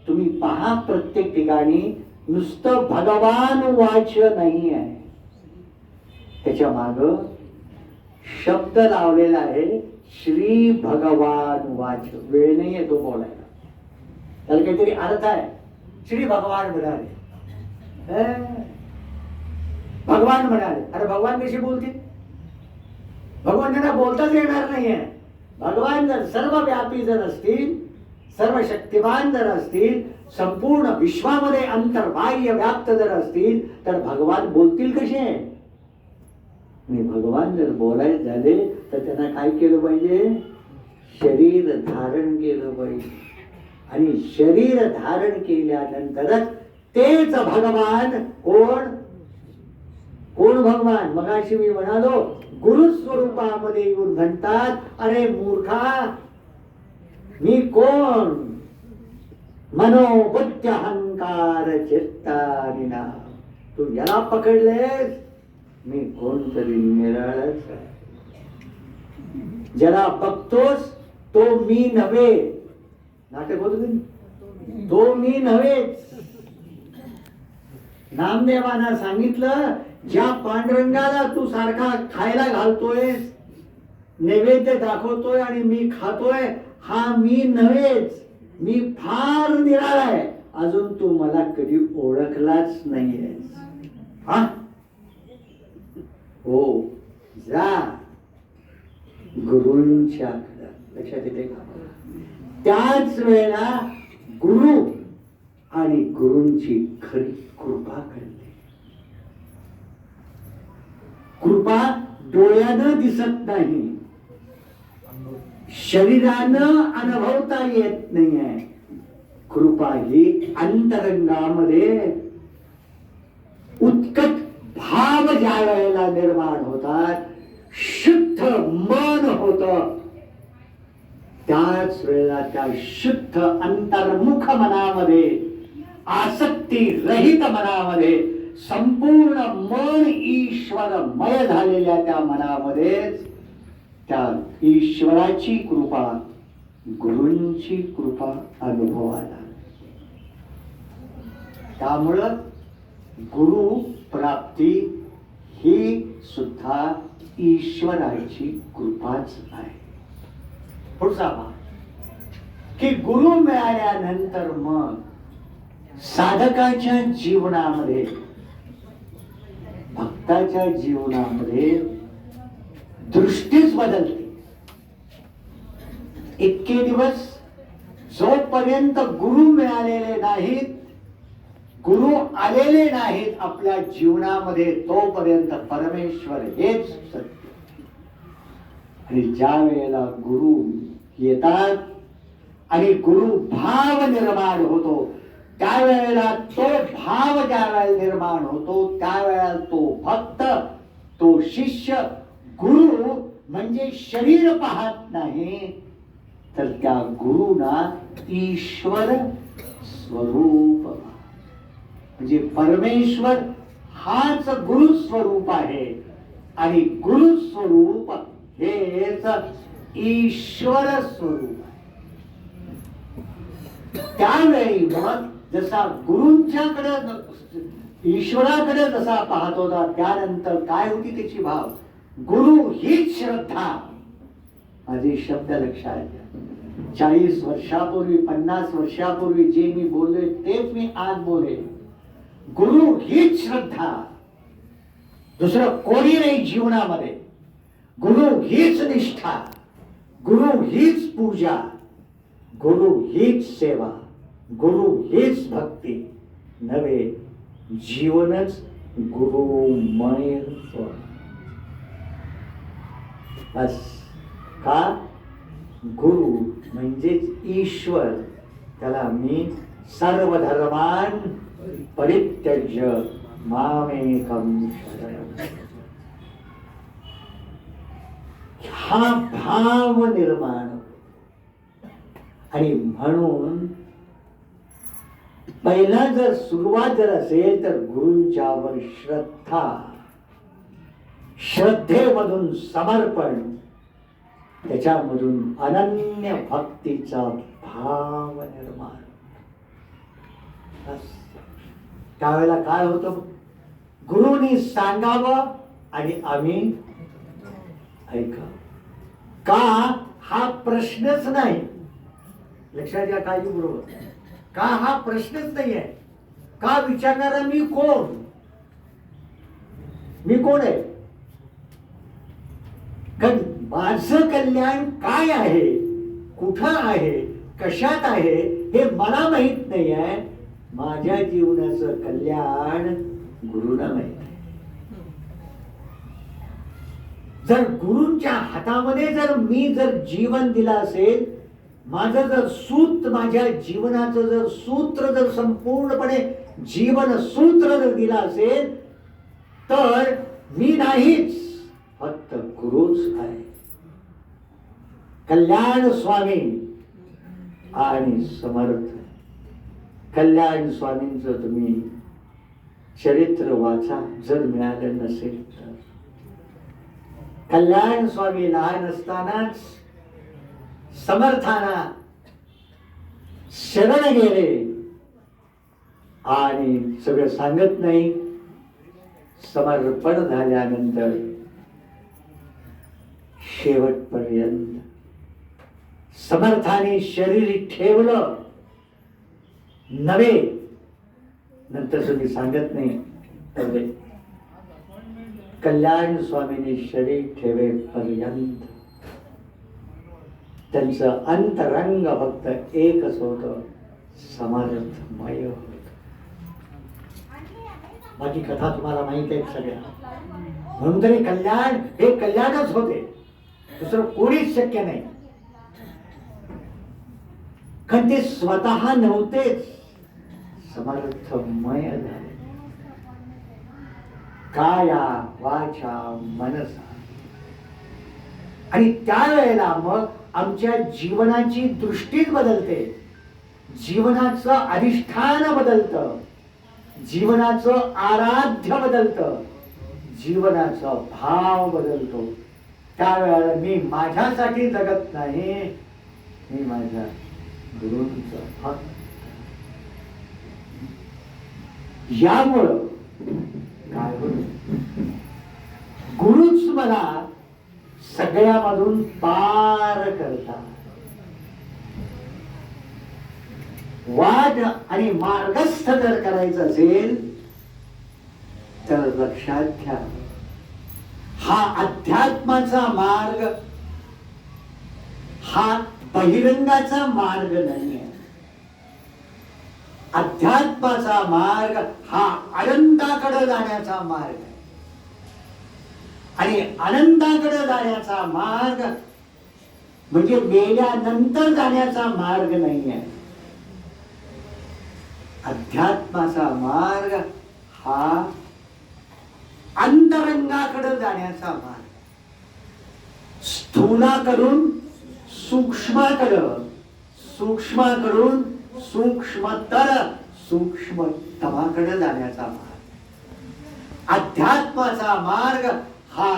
तुम्ही पहा, प्रत्येक ठिकाणी नुसतं भगवान वाच्य नाही आहे, त्याच्या माग शब्द लावलेला आहे श्री भगवान वाच्य. वेळ नाही आहे तो बोलायला, त्याला काहीतरी अर्थ आहे. श्री भगवान म्हणाले. भगवान म्हणाले. अरे भगवान कशी बोलतील? भगवान त्यांना बोलताच येणार नाहीये. भगवान जर सर्वव्यापी जर असतील, सर्व शक्तिमान जर असतील, संपूर्ण विश्वामध्ये अंतर्बाह्य व्याप्त जर असतील, तर भगवान बोलतील कसे? आणि भगवान जर बोलायचे झाले तर त्यांना काय केलं पाहिजे? शरीर धारण केलं पाहिजे. आणि शरीर धारण केल्यानंतरच तेच भगवान. कोण कोण भगवान? मगाशी मी म्हणालो, गुरु स्वरूपामध्ये येऊन म्हणतात, अरे मूर्खा, मी कोण? मनोबुद्धी अहंकार चित्तानिना. तू याला पकडलेस, मी कोणतरी निराळच आहे. ज्याला बघतोस तो मी नव्हे. नाटक होत तो मी नव्हेच. नामदेवांना सांगितलं, ज्या पांडुरंगाला तू सारखा खायला घालतोय, नैवेद्य दाखवतोय आणि मी खातोय, हा मी नव्हेच. मी फार निराळा आहे. अजून तू मला कधी ओळखलाच नाहीये. हा हो, जा गुरूंच्याकडे. लक्षात येते का? त्याच वेळेला गुरु आणि गुरूंची खरी कृपा करते. कृपा डोळ्यानं दिसत नाही, शरीरानं अनुभवता येत नाहीये. कृपा ही अंतरंगामध्ये उत्कट भाव ज्या वेळेला निर्माण होतात, शुद्ध मन होत, त्याच वेळेला त्या शुद्ध अंतर्मुख मनामध्ये, आसक्ती रहित मनामध्ये, संपूर्ण मन ईश्वरमय झालेल्या त्या मनामध्ये त्या ईश्वराची कृपा, गुरूंची कृपा अनुभवाला. त्यामुळं गुरु प्राप्ती ही सुद्धा ईश्वराची कृपाच आहे. पुढचा भाग की गुरु मिळाल्यानंतर मग साधकाच्या जीवनामध्ये, भक्ताच्या जीवनामध्ये दृष्टीच बदलते. इतके दिवस जोपर्यंत गुरु मिळालेले नाहीत, गुरु आलेले नाहीत आपल्या जीवनामध्ये, तोपर्यंत परमेश्वर हेच सत्य. आणि ज्या वेळेला गुरु येतात आणि गुरु भाव निर्माण होतो, त्यावेळेला तो भाव ज्या वेळेला निर्माण होतो, त्यावेळेला तो भक्त, तो शिष्य, गुरु म्हणजे शरीर पाहत नाही, तर त्या गुरुना ईश्वर स्वरूप, म्हणजे परमेश्वर हाच गुरु स्वरूप आहे. आणि गुरु स्वरूप हेच ईश्वर स्वरूप आहे. त्यावेळी मग जसा गुरूंच्याकडे, ईश्वराकडे जसा पाहत होता, त्यानंतर काय होती त्याची भाव? गुरु हीच श्रद्धा. माझे शब्द लक्षात घ्या. 40 वर्षापूर्वी, 50 वर्षापूर्वी जे मी बोलले तेच मी आज बोले. गुरु हीच श्रद्धा, दुसरं कोणी नाही जीवनामध्ये. गुरु हीच निष्ठा, गुरु हीच पूजा, गुरु हीच सेवा, गुरु हीच भक्ती नव्हे. जीवनच गुरुमय हो. बस. का? गुरु म्हणजेच ईश्वर. त्याला मी सर्व धर्मान परित्यज्य मामेकं शरणं. हा भाव निर्माण. आणि म्हणून पहिला जर सुरुवात जर असेल तर गुरूंच्यावर श्रद्धा, श्रद्धेमधून समर्पण, त्याच्यामधून अनन्य भक्तीचा भाव निर्माण. त्यावेळेला काय होतं? गुरुनी सांगावं आणि आम्ही ऐका. का हा प्रश्नच नाही. लक्षात घ्या काळजी बरोबर. का हा प्रश्नच नाही आहे. का विचारणारा मी कोण? मी कोण आहे? कारण माझं कल्याण काय आहे, कुठं आहे, कशात आहे हे मला माहित नाही आहे. माझ्या जीवनाचं कल्याण गुरुना माहित आहे. जर गुरूंच्या हातामध्ये जर मी जर जीवन दिलं असेल, माझं जर सूत्र, माझ्या जीवनाचं जर सूत्र जर संपूर्णपणे जीवन सूत्र जर दिलं असेल, तर मी नाहीच, फक्त गुरुच आहे. कल्याण स्वामी आणि समर्थ. कल्याण स्वामींचं तुम्ही चरित्र वाचा जर मिळालं नसेल तर. कल्याण स्वामी लहान असतानाच समर्थाना शरण गेले आणि सगळं सांगत नाही, समर्पण झाल्यानंतर शेवटपर्यंत समर्थाने शरीर ठेवलं नव्हे, नंतर तुम्ही सांगत नाही तर कल्याण स्वामीने शरीर ठेवेपर्यंत त्यांचं अंतरंग फक्त एकच होतं, समर्थमय होत. माझी कथा तुम्हाला माहित आहे सगळ्या. म्हणून तरी कल्याण हे कल्याणच होते, दुसरं कोणीच शक्य नाही. कारण ते स्वतः नव्हतेच, समर्थमय झाले. काया वाचा मनसा. आणि त्यावेळेला मग आमच्या जीवनाची दृष्टीच बदलते, जीवनाचं अधिष्ठान बदलतं, जीवनाचं आराध्य बदलतं, जीवनाचा भाव बदलतो. त्यावेळेला मी माझ्यासाठी जगत नाही, मी माझ्या गुरूंचं भक्त. यामुळं काय होतं, गुरुच मला सगळ्यामधून पार करतात. वाद आणि मार्गस्थ जर करायचं असेल तर लक्षात घ्या, हा अध्यात्माचा मार्ग हा बहिरंगाचा मार्ग नाही आहे. अध्यात्माचा मार्ग हा अनंताकडे जाण्याचा मार्ग आहे. आणि अनंताकडे जाण्याचा मार्ग म्हणजे मेल्यानंतर जाण्याचा मार्ग नाही आहे. अध्यात्माचा मार्ग हा अंतरंगाकडे जाण्याचा मार्ग, स्थूलाकडून सूक्ष्माकडं, सूक्ष्माकडून सूक्ष्मतर सूक्ष्मतमाकडे जाण्याचा मार्ग. अध्यात्माचा मार्ग हा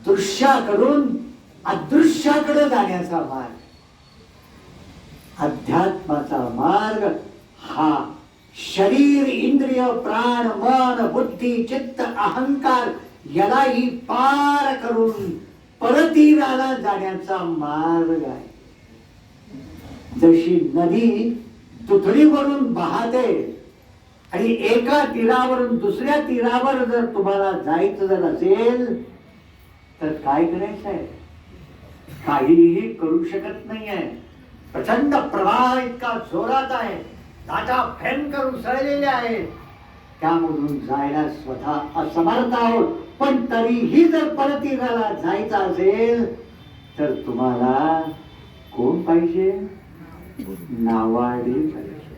दृश्याकडून अदृश्याकडे जाण्याचा मार्ग. अध्यात्माचा मार्ग हा शरीर, इंद्रिय, प्राण, मन, बुद्धी, चित्त, अहंकार यालाही पार करून परतीराला जाण्याचा मार्ग आहे. जशी नदी दुथडीवरून वाहते आणि एका तीरावरून दुसऱ्या तीरावर जर तुम्हाला जायचं जर असेल तर काय करायचं आहे? काहीही करू शकत नाहीये. प्रचंड प्रवाह इतका जोरात आहे, लाटा भयंकर उसळलेल्या आहेत, त्यामधून जायला स्वतः असमर्थ आहोत. पण तरीही जर परतीराला जायचं असेल तर तुम्हाला कोण पाहिजे? नावाडी पाहिजे,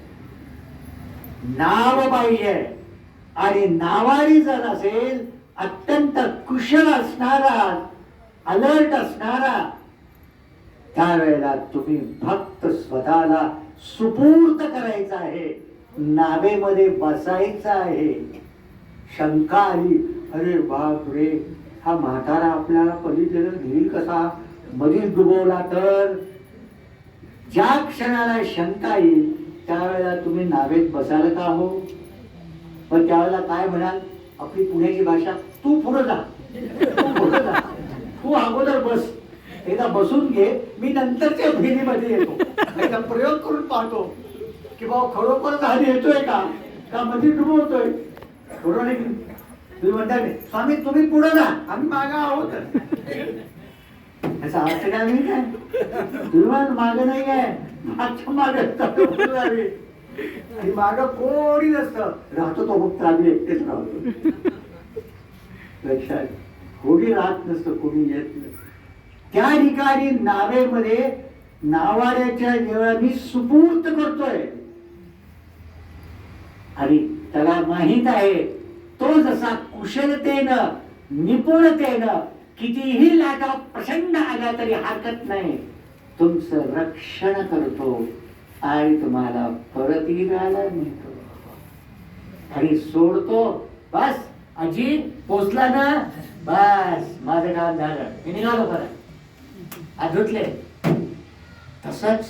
नाव पाहिजे. आणि नावाडी जर असेल, अत्यंत कुशल असणारा, अलर्ट असणारा, त्यावेळेला तुम्ही फक्त स्वतःला सुपूर्त करायचा आहे, नावेमध्ये बसायचं आहे. शंका आली, अरे बाप रे, हा म्हातारा आपल्याला पलीकडे घेईल कसा, मधीच डुबवला तर? ज्या क्षणाला शंका येईल त्यावेळेला तुम्ही नावेत बसाल का हो? पण त्यावेळेला काय म्हणाल? आपली पुण्याची भाषा, तू पुढे जा, तू अगोदर बस, एकदा बसून घे, मी नंतरच्या भेटीमध्ये येतो, एकदा प्रयोग करून पाहतो की बाबा खरोखर झाली येतोय का मध्ये डुबवतोय. बरोबर आहे. तुम्ही म्हणता स्वामी तुम्ही पुढे ना आम्ही मागा आहोत, याचा अर्थ काय नाही काय? तुम्ही माग नाही आहे, मागच्या मागे आणि माग कोणी नसतं, राहतो तो फक्त आम्ही एकटेच राहतो. लक्षात, कोणी राहत नसतं, कोणी येत नसतं. त्या ठिकाणी नावेमध्ये नावाड्याच्या देवानी सुपूर्त करतोय आणि त्याला माहित आहे तो जसा कुशलतेनं निपुणतेनं कितीही लाटा प्रचंड आल्या तरी हरकत नाही, तुमचं रक्षण करतो आणि तुम्हाला परतीला नेतो आणि सोडतो. बस अजी पोचला ना, बस माझं काम झालं, मी निघालो परत, धुतले. तसंच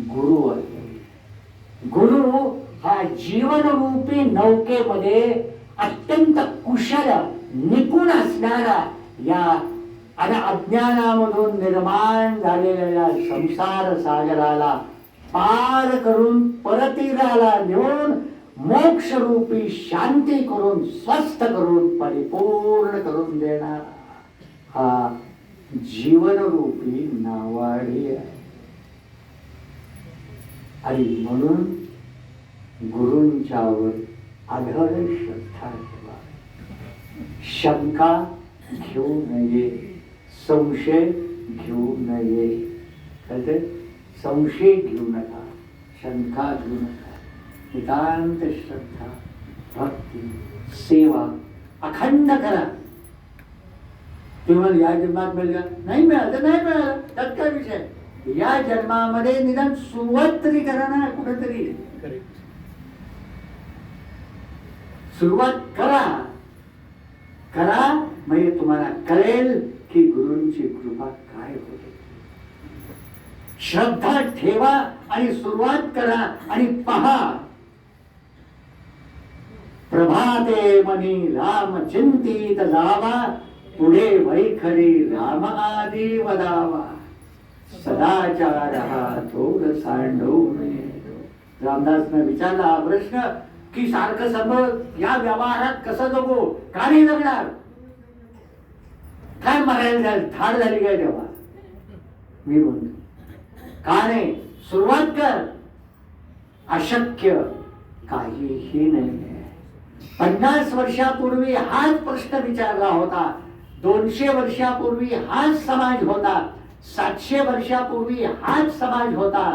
गुरु आहे. गुरु हा जीवनरूपी नौकेमध्ये अत्यंत कुशल निपुण असणारा या अज्ञानामधून निर्माण झालेल्या संसार सागराला पार करून परतीराला नेऊन मोक्षरूपी शांती करून स्वस्थ करून परिपूर्ण करून देणारा हा जीवनरूपी नावाडी आहे. आणि म्हणून गुरूंच्यावर आढळ श्रद्धा ठेवा, शंका घेऊ नये, संशय घेऊ नये. कळते? संशय घेऊ नका, शंका घेऊ नका. नितांत श्रद्धा, भक्ती, सेवा अखंड करा. तुम्हाला या जन्मात मिळालं नाही, मिळालं तर नाही मिळालं, त्यात काय विषय. या जन्मामध्ये निदान सुरुवात तरी करा ना, कुठेतरी सुरुवात करा करा, म्हणजे तुम्हाला कळेल की गुरूंची कृपा काय होते. श्रद्धा ठेवा आणि सुरुवात करा आणि पहा. प्रभाते मनी राम चिंतित जावा, पुढे वैखरी राम आदी वदावा. सदाचार हा थोर सांडू नये. रामदासने विचारला हा प्रश्न की सारखं समज या व्यवहारात कसं जगू, का नाही जगणार, काय मरायला झालं, धाड झाली काय तेव्हा. मी म्हणतो का नाही, सुरुवात कर. अशक्य काहीही नाही. 50 वर्षापूर्वी हाच प्रश्न विचारला होता, 200 वर्षापूर्वी हाच समाज होता, 700 वर्षापूर्वी हाच समाज होता,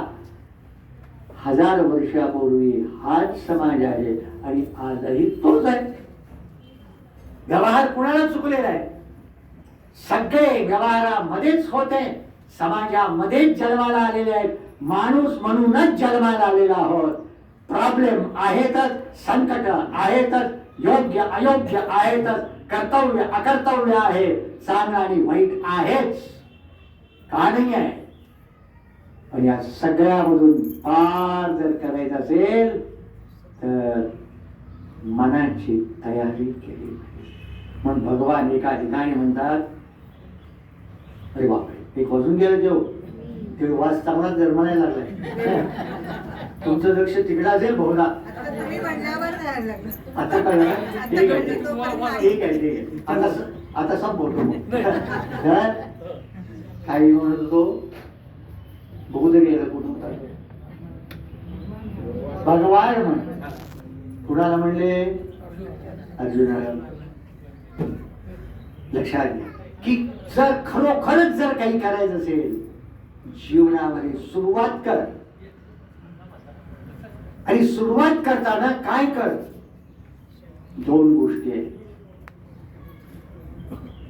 1000 वर्षापूर्वी हाच समाज आहे आणि आजही तोच आहे. व्यवहार कुणाला चुकलेला आहे? सगळे व्यवहारामध्येच होते, समाजामध्येच जन्माला आलेले आहेत. माणूस म्हणूनच जन्माला आलेला आहोत. प्रॉब्लेम आहेतच, संकट आहेतच, योग्य अयोग्य आहेतच, कर्तव्य अकर्तव्य आहे, चांगलं आणि वाईट आहेच, का नाही आहे. पण या सगळ्यामधून पार जर करायचं असेल तर मनाची तयारी केली पाहिजे. म्हणून भगवान एका ठिकाणी म्हणतात, अरे बापरे एक वाजून गेलं देव, ते वाज चांगला जर म्हणायला लागलाय. तुमचं लक्ष तिकडे असेल बहुधा. आता काय ठीक आहे ठीक आहे ठीक आहे, आता सब बोलतो. काही म्हणत होतो बघू तरी याला कुठं होता भगवान म्हण. कुणाला म्हणले? अर्जुनाला. लक्षात घ्या की जर खरोखरच जर काही करायचं असेल जीवनामध्ये सुरुवात कर. आणि सुरुवात करताना काय कर? 2 गोष्टी आहेत.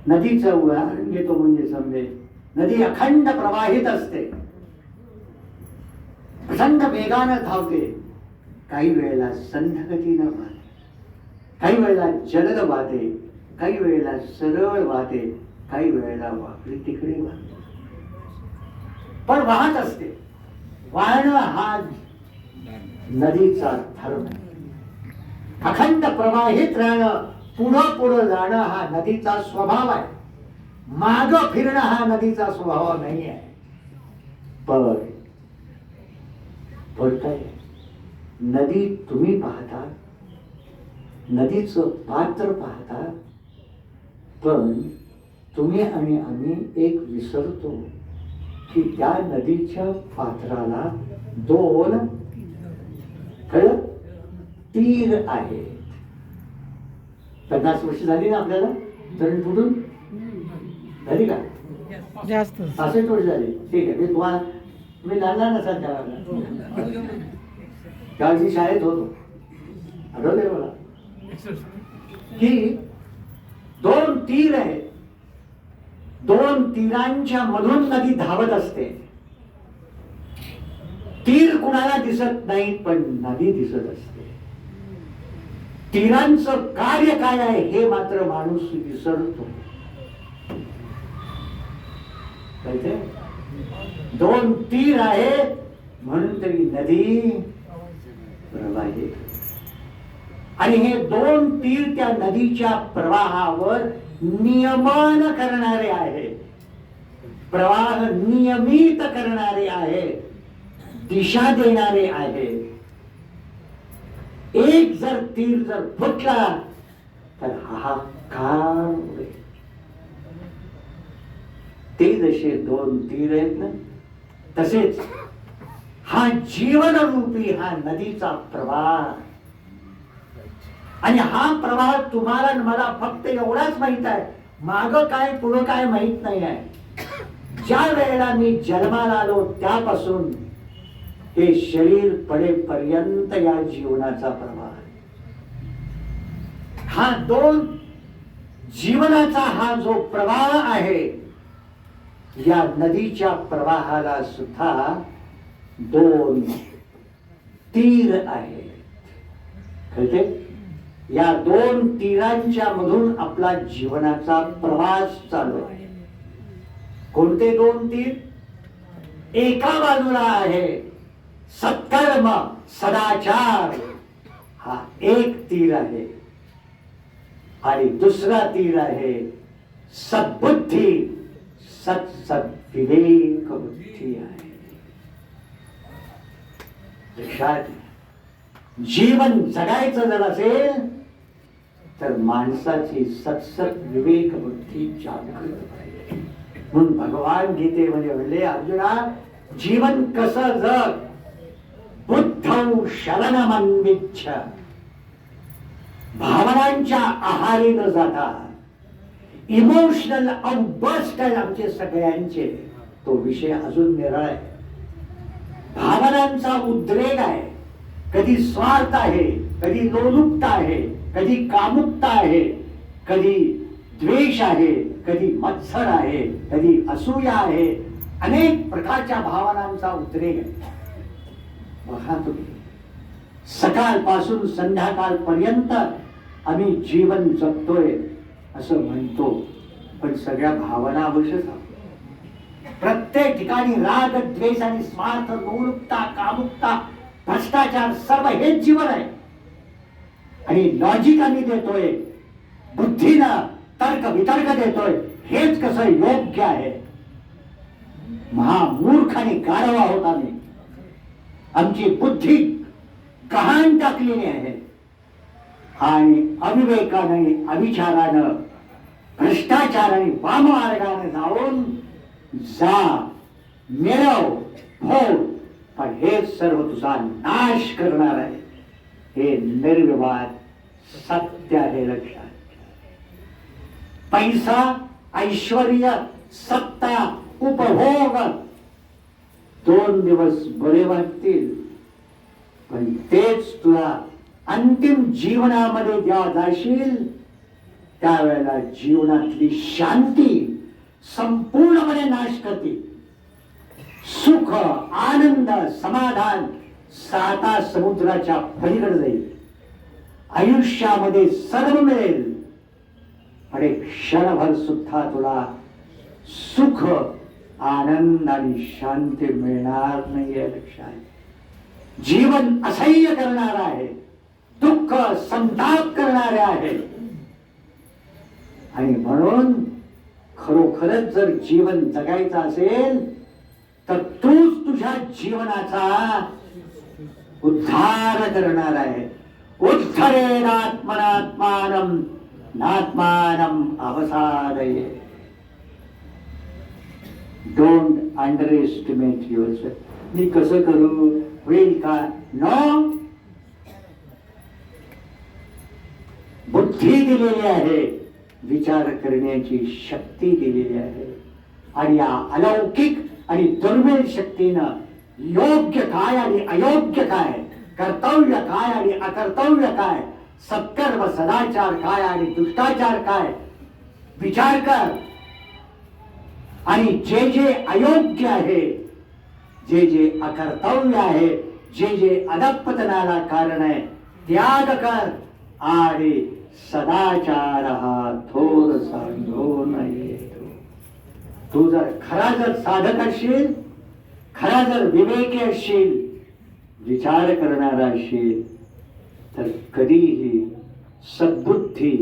नदीचं उदाहरण घेतो म्हणजे समजेल. नदी अखंड प्रवाहित असते, प्रचंड वेगानं धावते, काही वेळेला संथ गतीनं वाहते, काही वेळेला जलद वाहते, काही वेळेला सरळ वाहते, काही वेळेला वाकडी तिकडे वाहते, पण वाहत असते. वाहणं हा नदीचा धर्म. अखंड प्रवाहित राहणं, पुढं पुढं जाणं हा नदीचा स्वभाव आहे. माग फिरणं हा नदीचा स्वभाव नाही आहे. पण काय नदी तुम्ही पाहता नदीचं पात्र पाहता, पण तुम्ही आणि आम्ही एक विसरतो की त्या नदीच्या पात्राला दोन तीर आहेत. 50 वर्ष झाली ना आपल्याला तरुण फुटून झाली का? जास्त 65 वर्ष झाली. ठीक आहे. तुम्ही लहान लहान असाल त्यावेळेला. त्यावेळी मी शाळेत होतो. आठवलंय मला की दोन तीर आहेत. दोन तीरांच्या मधून नदी धावत असते. तीर कुणाला दिसत नाही, पण नदी दिसत असते. तीरांचं कार्य काय आहे हे मात्र माणूस विसरतो. कळते? दोन तीर आहेत म्हणून तरी नदी प्रवाहित. आणि हे दोन तीर त्या नदीच्या प्रवाहावर नियमन करणारे आहे. प्रवाह नियमित करणारे आहे, दिशा देणारे आहे. एक जर तीर जर फुटला तर हाहाकार उडेल. ते जसे दोन तीर आहेत ना, तसेच हा जीवनरूपी हा नदीचा प्रवाह. आणि हा प्रवाह तुम्हाला मला फक्त एवढाच माहित आहे, माग काय पुढं काय माहित नाही आहे. ज्या वेळेला मी जन्माला आलो त्यापासून हे शरीर पडेपर्यंत या जीवनाचा प्रवाह आहे. हा दोन जीवनाचा हा जो प्रवाह आहे, या नदीच्या प्रवाहाला सुद्धा दोन तीर आहेत. कळते? या दोन तीरांच्या मधून आपला जीवनाचा प्रवास चालू आहे. कोणते दोन तीर? एका बाजूला आहे सत्कर्म सदाचार, हा एक तीर आहे. आणि दुसरा तीर आहे सद्बुद्धी सद्विवेक बुद्धी आहे. लक्षात, जीवन जगायचं जर असेल तर माणसाची सत्सत विवेक बुद्धी जागृत पाहिजे. म्हणून भगवान गीतेमध्ये म्हणले, अर्जुना जीवन कसं जग? बुद्धौ शरणमन्विच्छ, भावनांच्या आहारी न जाता. इमोशनल आउटबर्स्ट आहे आमचे सगळ्यांचे. तो विषय अजून निराळा आहे. भावनांचा उद्रेक आहे. कधी स्वार्थ आहे, कधी लोलुपता आहे, कधी कामुकता आहे, कधी द्वेष आहे, कधी मत्सर आहे, कधी असूया आहे. अनेक प्रकारच्या भावनांचा उद्रेक आहे. बघा तुम्ही, सकाळपासून संध्याकाळपर्यंत आम्ही जीवन जगतोय असं म्हणतो, पण सगळ्या भावना अवश्यच आहोत. प्रत्येक ठिकाणी राग द्वेष आणि स्वार्थ, लोलुपता, कामुकता, भ्रष्टाचार सर्व हेच जीवन आहे. आणि लॉजिक आम्ही देतोय, बुद्धीनं तर्क वितर्क देतोय, हेच कसं योग्य आहे. महामूर्ख आणि गाढव आहोत आम्ही. आमची बुद्धी गहाण टाकलेली आहे. आणि अविवेकाने, अविचारानं, भ्रष्टाचार आणि वाममार्गाने जाऊन जा मिळव भोग, पण हे सर्व तुझा नाश करणार आहे. हे निर्विवाद सत्य आहे. लक्षात, पैसा, ऐश्वर्य, सत्ता, उपभोग 2 दिवस बरे वाटतील, पण तेच तुला अंतिम जीवनामध्ये जेव्हा जाशील त्यावेळेला जीवनातली शांती संपूर्णपणे नाश करते. सुख, आनंद, समाधान साता समुद्राच्या पलीकडे जाईल. आयुष्यामध्ये सर्व मिळेल, पण एक क्षणभर सुद्धा तुला सुख, आनंद आणि शांती मिळणार नाहीये. लक्षात, जीवन असह्य करणार आहे, दुःख संताप करणारे आहे. आणि म्हणून खरोखरच जर जीवन जगायचं असेल तर तूच तुझ्या जीवनाचा उद्धार करणार आहे. उत्थरेनात्मनात्मानं नात्मानं अवसादये. Don't underestimate yourself. मी कसं करू, होईल का? नो. बुद्धी दिलेली आहे, विचार करण्याची शक्ती दिलेली आहे, आणि या अलौकिक आणि दुर्मिळ शक्तीनं योग्य काय आणि अयोग्य काय, कर्तव्य काय आणि अकर्तव्य काय, सत्कर्म सदाचार काय आणि दुष्टाचार काय विचार कर. आणि जे जे अयोग्य आहे, जे जे अकर्तव्य आहे, जे जे अधःपतनाला कारण आहे, त्याग कर. आणि सदाचार हा थोर सांगून येतो. तू जर खरा जर साधक असशील, खरा जर विवेकी असशील, विचार करणारा असशील, तर कधीही सद्बुद्धी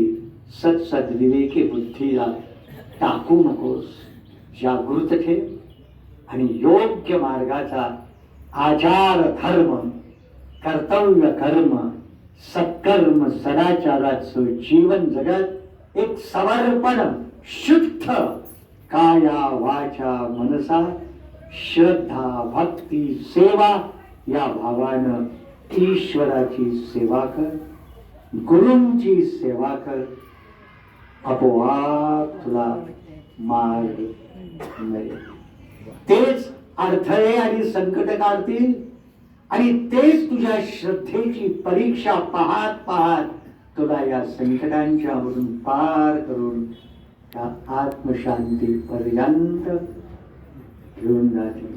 सद्विवेकी बुद्धीला टाकू नकोस. जागृत ठेव आणि योग्य मार्गाचा आचार धर्म, कर्तव्य कर्म, सत्कर्म सदाचाराचं जीवन जगत एक समर्पण शुद्ध काया वाचा मनसा श्रद्धा भक्ती सेवा या भावानं ईश्वराची सेवा कर, गुरूंची सेवा कर. आपोआप तुला मार्ग मिळेल. तेच अडथळे आणि संकट काढतील आणि तेच तुझ्या श्रद्धेची परीक्षा पाहत पाहत तुला या संकटांच्या मधून पार करून त्या आत्मशांती पर्यंत घेऊन जातील.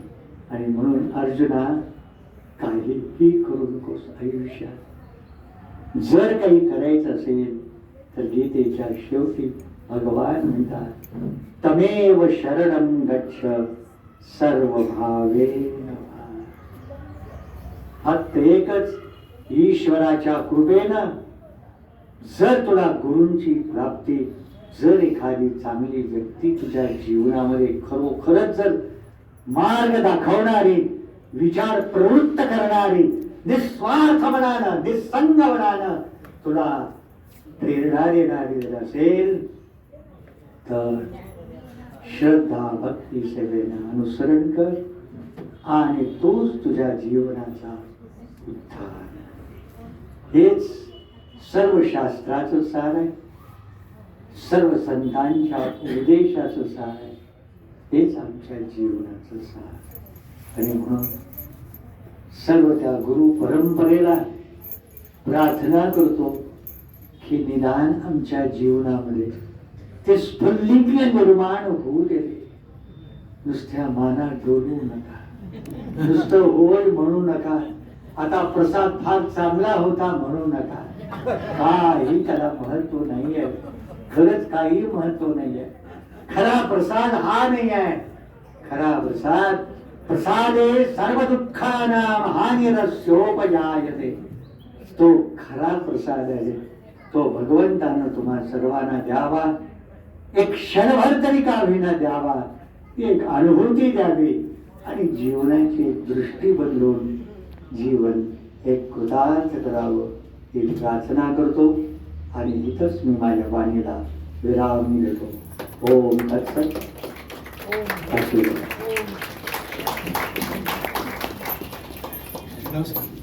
आणि म्हणून अर्जुना, काहीही करू नकोस आयुष्यात. जर काही करायचं असेल तर गीतेच्या शेवटी भगवान म्हणतात, तमेव शरणं गच्छ सर्वभावेन. फक्त एकच, ईश्वराच्या कृपेनं जर तुला गुरूंची प्राप्ती, जर एखादी चांगली व्यक्ती तुझ्या जीवनामध्ये खरोखरच जर मार्ग दाखवणारी, विचार प्रवृत्त करणारी, निस्वार्थ मनानं निसंग मनानं तुला प्रेरणा देणारी जर असेल तर श्रद्धा भक्ती सेवेनं अनुसरण कर आणि तोच तुझ्या जीवनाचा उद्धार. हेच सर्व शास्त्राचं सार आहे, सर्व संतांच्या उपदेशाचं सार आहे, हेच आमच्या जीवनाचं सार. आणि म्हणून सर्व त्या गुरु परंपरेला प्रार्थना करतो की निदान आमच्या जीवनामध्ये ते स्फुल्लिंग निर्माण होऊ दे. नुसत्या माना डोलू नका, नुसतं होय म्हणू नका, आता प्रसाद फार चांगला होता म्हणू नका. काही त्याला महत्व नाही आहे, खरंच काही महत्व नाही आहे. खरा प्रसाद हा नाही आहे. खरा प्रसाद, प्रसादे सर्व दुःखानां हानिरस्योपजायते, तो खरा प्रसाद आहे. तो भगवंतानं तुम्हा सर्वांना द्यावा, एक क्षणभर तरी का होईना द्यावा, एक अनुभूती द्यावी आणि जीवनाची दृष्टी बदलून जीवन एक कृतार्थ करावं ही प्रार्थना करतो. आणि इथंच मी माझ्या वाणीला विराम देतो. ओम तत्सत. नमस्कार.